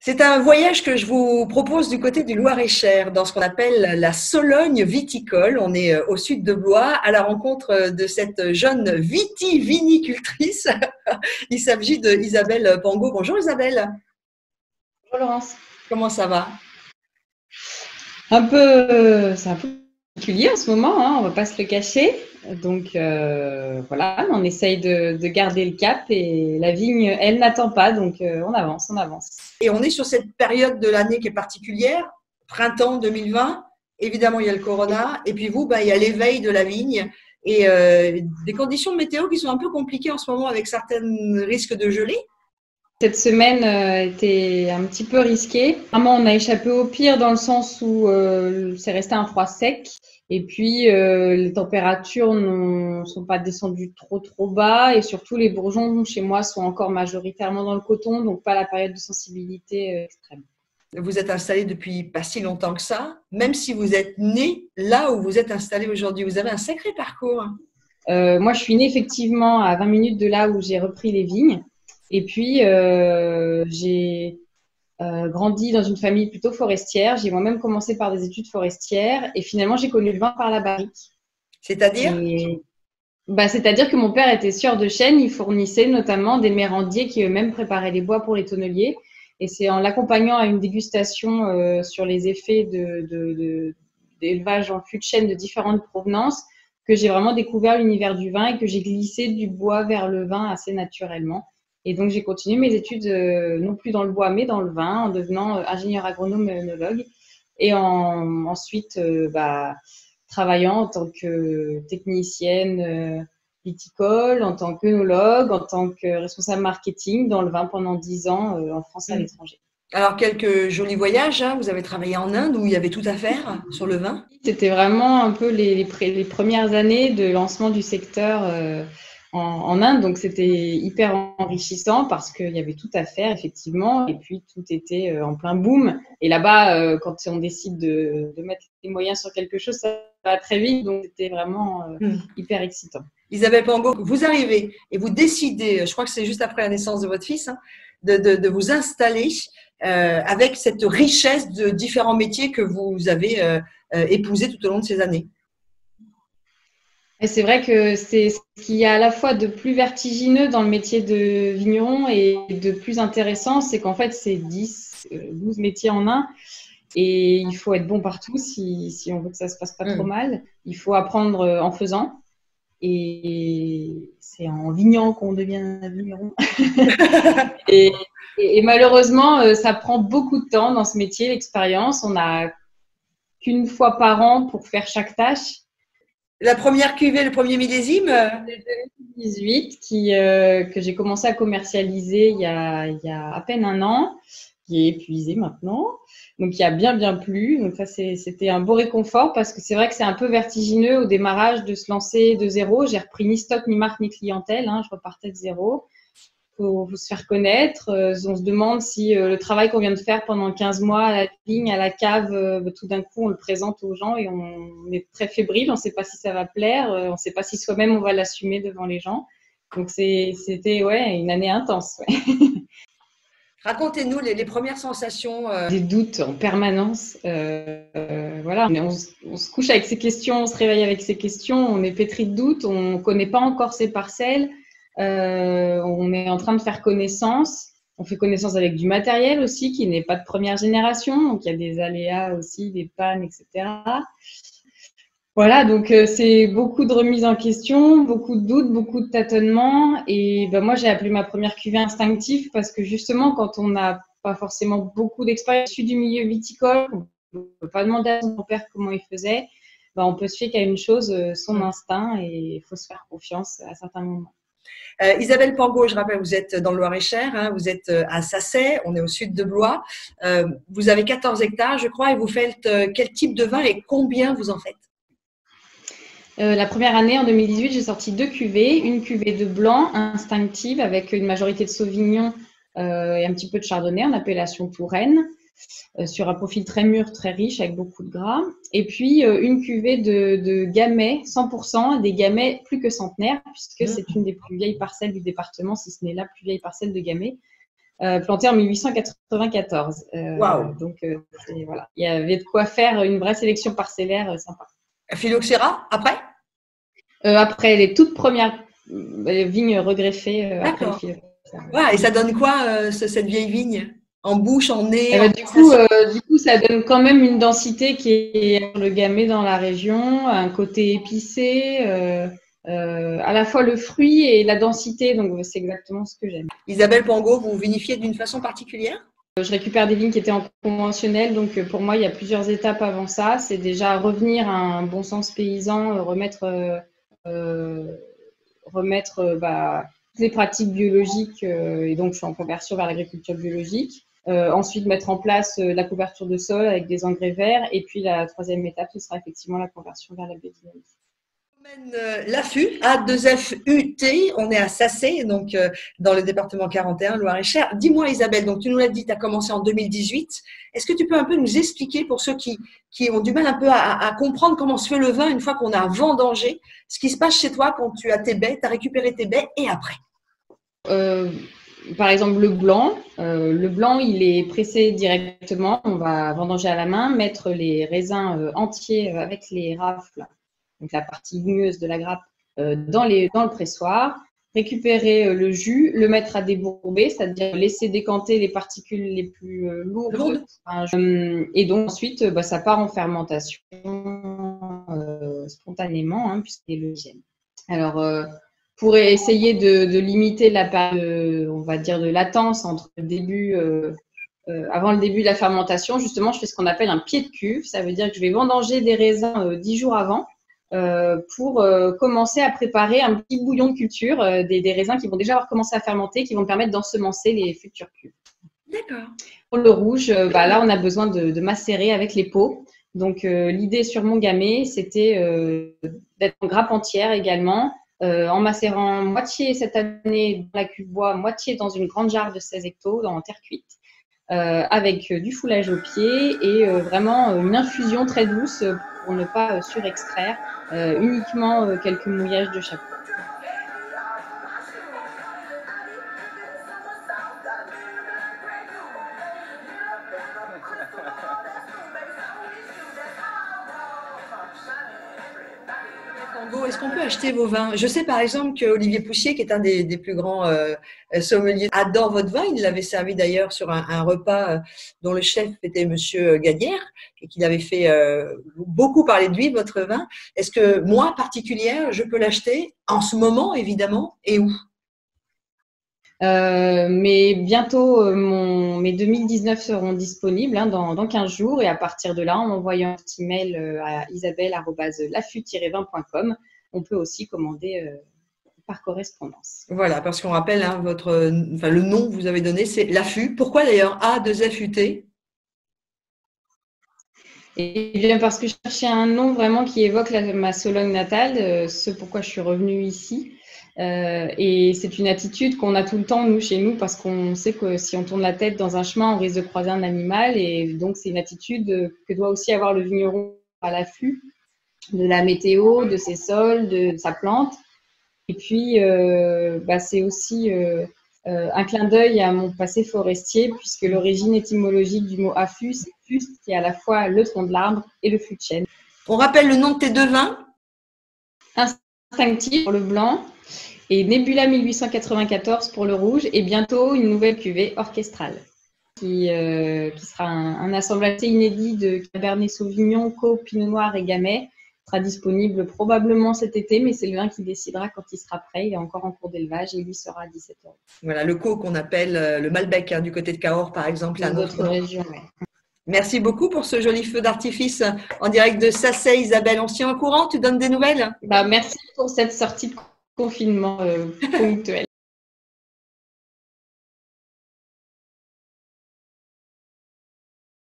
C'est un voyage que je vous propose du côté du Loir-et-Cher, dans ce qu'on appelle la Sologne viticole. On est au sud de Blois, à la rencontre de cette jeune vitivinicultrice. Il s'agit de Isabelle Pangot. Bonjour Isabelle. Bonjour Laurence. Comment ça va? C'est un peu particulier en ce moment, hein, on va pas se le cacher. Donc voilà, on essaye de garder le cap et la vigne, elle n'attend pas, donc on avance, on avance. Et on est sur cette période de l'année qui est particulière, printemps 2020. Évidemment, il y a le corona. Et puis vous, il y a l'éveil de la vigne et des conditions météo qui sont un peu compliquées en ce moment avec certains risques de gelée. Cette semaine était un petit peu risquée. Vraiment, on a échappé au pire dans le sens où c'est resté un froid sec. Et puis, les températures ne sont pas descendues trop bas. Et surtout, les bourgeons chez moi sont encore majoritairement dans le coton, donc pas la période de sensibilité extrême. Vous êtes installé depuis pas si longtemps que ça, même si vous êtes né là où vous êtes installé aujourd'hui. Vous avez un sacré parcours. Moi, je suis née effectivement à 20 minutes de là où j'ai repris les vignes. Et puis, j'ai grandi dans une famille plutôt forestière. J'ai moi-même commencé par des études forestières et finalement, j'ai connu le vin par la barrique. C'est-à-dire? C'est-à-dire que mon père était sieur de chêne. Il fournissait notamment des mérandiers qui eux-mêmes préparaient les bois pour les tonneliers. Et c'est en l'accompagnant à une dégustation sur les effets d'élevage en fût de chêne de différentes provenances que j'ai vraiment découvert l'univers du vin et que j'ai glissé du bois vers le vin assez naturellement. Et donc, j'ai continué mes études non plus dans le bois, mais dans le vin, en devenant ingénieur agronome et œnologue. Et ensuite, travaillant en tant que technicienne viticole, en tant qu'œnologue, en tant que responsable marketing dans le vin pendant 10 ans en France et à l'étranger. Alors, quelques jolis voyages, hein. Vous avez travaillé en Inde où il y avait tout à faire sur le vin. C'était vraiment un peu les premières années de lancement du secteur en Inde, donc c'était hyper enrichissant parce qu'il y avait tout à faire effectivement et puis tout était en plein boom et là-bas quand on décide de mettre les moyens sur quelque chose ça va très vite donc c'était vraiment hyper excitant. Isabelle Pangot, vous arrivez et vous décidez, je crois que c'est juste après la naissance de votre fils, hein, de vous installer avec cette richesse de différents métiers que vous avez épousés tout au long de ces années. Et c'est vrai que c'est ce qu'il y a à la fois de plus vertigineux dans le métier de vigneron et de plus intéressant, c'est qu'en fait, c'est 12 métiers en un. Et il faut être bon partout si on veut que ça se passe pas trop mal. Il faut apprendre en faisant. Et c'est en vignant qu'on devient vigneron. et malheureusement, ça prend beaucoup de temps dans ce métier, l'expérience. On n'a qu'une fois par an pour faire chaque tâche. La première cuvée, le premier millésime 2018 que j'ai commencé à commercialiser il y a à peine un an, qui est épuisé maintenant, donc il a bien plu. Donc ça c'était un beau réconfort parce que c'est vrai que c'est un peu vertigineux au démarrage de se lancer de zéro. J'ai repris ni stock, ni marque, ni clientèle, hein, je repartais de zéro. Faut se faire connaître. On se demande si le travail qu'on vient de faire pendant 15 mois à la vigne, à la cave, tout d'un coup, on le présente aux gens et on est très fébrile. On ne sait pas si ça va plaire. On ne sait pas si soi-même, on va l'assumer devant les gens. Donc, c'était une année intense. Ouais. Racontez-nous les premières sensations. Des doutes en permanence. Voilà, on se couche avec ces questions, on se réveille avec ces questions. On est pétri de doutes. On ne connaît pas encore ses parcelles. On est en train de faire connaissance. On fait connaissance avec du matériel aussi qui n'est pas de première génération. Donc, il y a des aléas aussi, des pannes, etc. Voilà, donc c'est beaucoup de remises en question, beaucoup de doutes, beaucoup de tâtonnements. Et moi, j'ai appelé ma première cuvée instinctive parce que justement, quand on n'a pas forcément beaucoup d'expérience issu du milieu viticole, on ne peut pas demander à son père comment il faisait, on peut se fier qu'à une chose, son instinct, et il faut se faire confiance à certains moments. Isabelle Pangot, je rappelle, vous êtes dans le Loir-et-Cher, hein, vous êtes à Sacey, on est au sud de Blois. Vous avez 14 hectares, je crois, et vous faites quel type de vin et combien vous en faites? La première année, en 2018, j'ai sorti 2 cuvées. Une cuvée de blanc instinctive avec une majorité de sauvignon et un petit peu de chardonnay en appellation Touraine, sur un profil très mûr, très riche avec beaucoup de gras. Et puis une cuvée de gamay 100%, des gamay plus que centenaires, puisque c'est une des plus vieilles parcelles du département, si ce n'est la plus vieille parcelle de gamay. planté en 1894. Waouh! Donc, voilà, il y avait de quoi faire une vraie sélection parcellaire sympa. Phylloxéra, après? Après les toutes premières vignes regreffées. Après les phylloxéra. Ouais, et ça donne quoi, cette vieille vigne? En bouche, en nez, du coup, ça donne quand même une densité qui est le gamay dans la région, un côté épicé, à la fois le fruit et la densité. Donc, c'est exactement ce que j'aime. Isabelle Pangot, vous vinifiez d'une façon particulière? Je récupère des vignes qui étaient en conventionnel. Donc, pour moi, il y a plusieurs étapes avant ça. C'est déjà revenir à un bon sens paysan, remettre toutes les pratiques biologiques. Et donc, je suis en conversion vers l'agriculture biologique. Ensuite, mettre en place la couverture de sol avec des engrais verts. Et puis, la troisième étape, ce sera effectivement la conversion vers la biodynamie. L'AFU, A2FUT, on est à Sacé, donc dans le département 41, Loir-et-Cher. Dis-moi Isabelle, donc tu nous l'as dit, tu as commencé en 2018. Est-ce que tu peux un peu nous expliquer, pour ceux qui ont du mal un peu à comprendre comment se fait le vin une fois qu'on a vendangé, ce qui se passe chez toi quand tu as tes baies, tu as récupéré tes baies et après? Par exemple, le blanc, il est pressé directement. On va vendanger à la main, mettre les raisins entiers avec les rafles, donc la partie ligneuse de la grappe, dans le pressoir, récupérer le jus, le mettre à débourber, c'est-à-dire laisser décanter les particules les plus lourdes. Et donc ensuite, ça part en fermentation spontanément, puisqu'il est le gène. Alors, pour essayer de limiter la période, on va dire, de latence entre le début, avant le début de la fermentation, justement, je fais ce qu'on appelle un pied de cuve. Ça veut dire que je vais vendanger des raisins 10 jours avant pour commencer à préparer un petit bouillon de culture, des raisins qui vont déjà avoir commencé à fermenter, qui vont permettre d'ensemencer les futures cuves. D'accord. Pour le rouge, là, on a besoin de macérer avec les peaux. Donc, l'idée sur mon gamay, c'était d'être en grappe entière également, en macérant moitié cette année dans la cuve bois, moitié dans une grande jarre de 16 hectos en terre cuite, avec du foulage au pied et vraiment une infusion très douce pour ne pas surextraire, uniquement quelques mouillages de chapeau. Est-ce qu'on peut acheter vos vins? Je sais par exemple qu'Olivier Poussier, qui est un des plus grands sommeliers, adore votre vin. Il l'avait servi d'ailleurs sur un repas dont le chef était Monsieur Gadière et qu'il avait fait beaucoup parler de lui, votre vin. Est-ce que moi, particulière, je peux l'acheter en ce moment, évidemment, et où? Mais bientôt, mes 2019 seront disponibles dans 15 jours et à partir de là, en envoyant un petit mail à isabelle@lafu-vin.com, on peut aussi commander par correspondance. Voilà, parce qu'on rappelle, le nom que vous avez donné, c'est l'AFU. Pourquoi d'ailleurs A2FUT? Et bien parce que je cherchais un nom vraiment qui évoque ma Sologne natale, ce pourquoi je suis revenue ici. Et c'est une attitude qu'on a tout le temps, nous, chez nous, parce qu'on sait que si on tourne la tête dans un chemin, on risque de croiser un animal. Et donc, c'est une attitude que doit aussi avoir le vigneron à l'affût de la météo, de ses sols, de sa plante. Et puis, c'est aussi un clin d'œil à mon passé forestier, puisque l'origine étymologique du mot affût, c'est fuste, qui est à la fois le tronc de l'arbre et le fût de chêne. On rappelle le nom de tes deux vins? Instinctif pour le blanc et Nebula 1894 pour le rouge, et bientôt une nouvelle cuvée orchestrale qui sera un assemblage assez inédit de Cabernet Sauvignon, Caux, Pinot Noir et Gamay. Sera disponible probablement cet été, mais c'est le vin qui décidera quand il sera prêt. Il est encore en cours d'élevage et il sera à 17 €. Voilà, le Caux qu'on appelle le Malbec, du côté de Cahors par exemple. Dans d'autres régions, ouais. Merci beaucoup pour ce joli feu d'artifice en direct de Sacé, Isabelle. On se tient au courant, tu donnes des nouvelles? Merci pour cette sortie de confinement ponctuelle.